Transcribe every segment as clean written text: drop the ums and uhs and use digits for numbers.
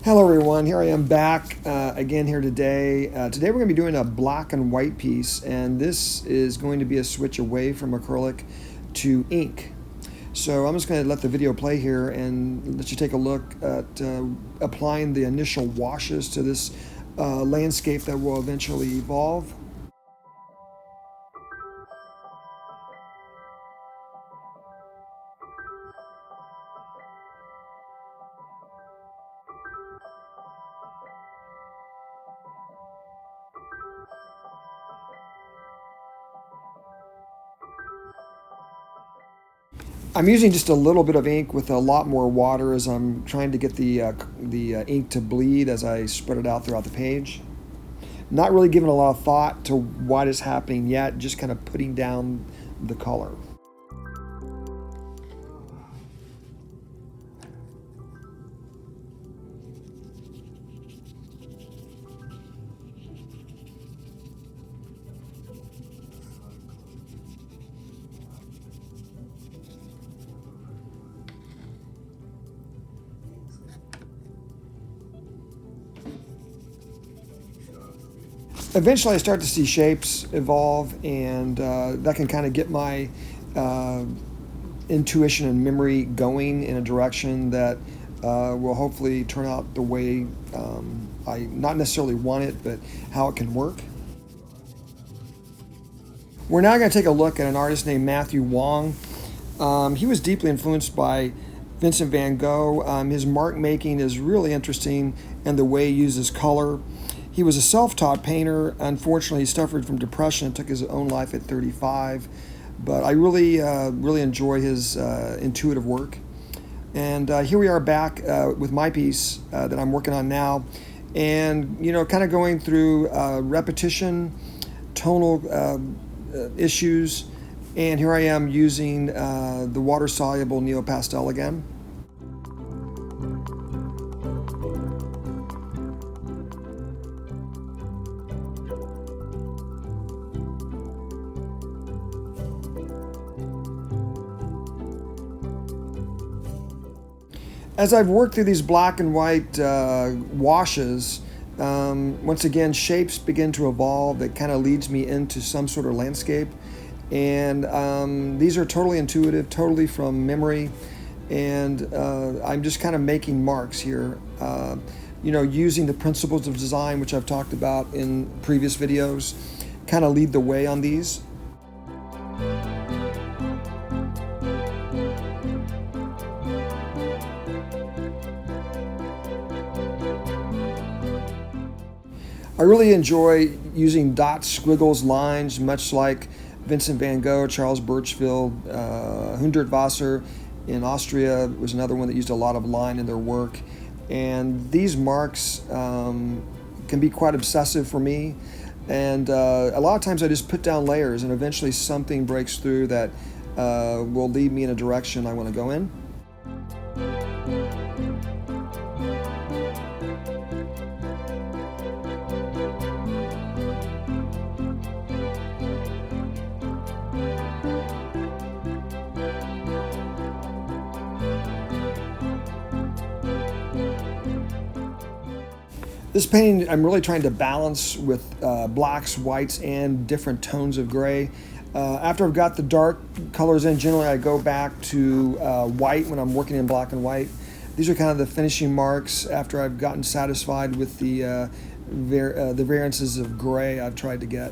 Hello everyone, here I am back again here today. Today we're going to be doing a black and white piece, and this is going to be a switch away from acrylic to ink. So I'm just going to let the video play here and let you take a look at applying the initial washes to this landscape that will eventually evolve. I'm using just a little bit of ink with a lot more water as I'm trying to get the ink to bleed as I spread it out throughout the page. Not really giving a lot of thought to what is happening yet, just kind of putting down the color. Eventually I start to see shapes evolve, and that can kind of get my intuition and memory going in a direction that will hopefully turn out the way I not necessarily want it, but how it can work. We're now going to take a look at an artist named Matthew Wong. He was deeply influenced by Vincent Van Gogh. His mark making is really interesting, and the way he uses color. He was a self-taught painter. Unfortunately, he suffered from depression and took his own life at 35. But I really enjoy his intuitive work. And here we are back with my piece that I'm working on now. And, you know, kind of going through repetition, tonal issues. And here I am using the water-soluble neo-pastel again. As I've worked through these black and white washes, once again, shapes begin to evolve that kind of leads me into some sort of landscape. And these are totally intuitive, totally from memory. And I'm just kind of making marks here, you know, using the principles of design, which I've talked about in previous videos, kind of lead the way on these. I really enjoy using dots, squiggles, lines, much like Vincent Van Gogh, Charles Birchfield, Hundertwasser in Austria was another one that used a lot of line in their work. And these marks can be quite obsessive for me. And a lot of times I just put down layers, and eventually something breaks through that will lead me in a direction I want to go in. This painting, I'm really trying to balance with blacks, whites, and different tones of gray. After I've got the dark colors in, generally I go back to white when I'm working in black and white. These are kind of the finishing marks after I've gotten satisfied with the variances of gray I've tried to get.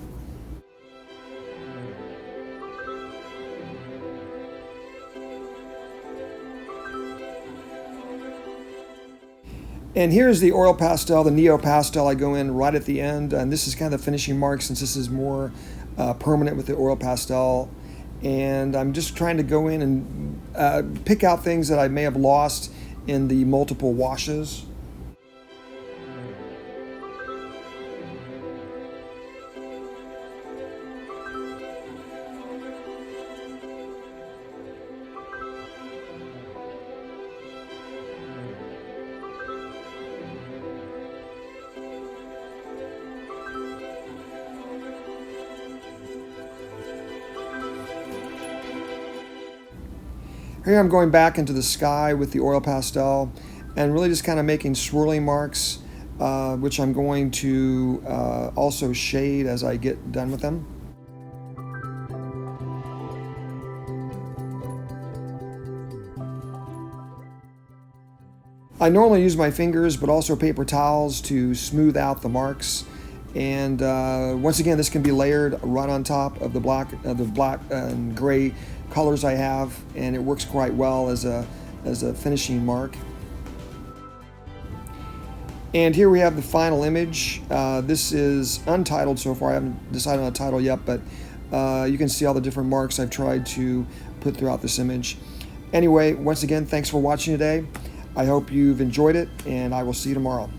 And here's the oil pastel, the neo pastel. I go in right at the end, and this is kind of the finishing mark since this is more permanent with the oil pastel. And I'm just trying to go in and pick out things that I may have lost in the multiple washes. Here I'm going back into the sky with the oil pastel, and really just kind of making swirling marks, which I'm going to also shade as I get done with them. I normally use my fingers, but also paper towels to smooth out the marks. And once again, this can be layered right on top of the black and gray colors I have, and it works quite well as a finishing mark. And here we have the final image. This is untitled so far. I haven't decided on a title yet, but you can see all the different marks I've tried to put throughout this image. Anyway, once again, thanks for watching today. I hope you've enjoyed it, and I will see you tomorrow.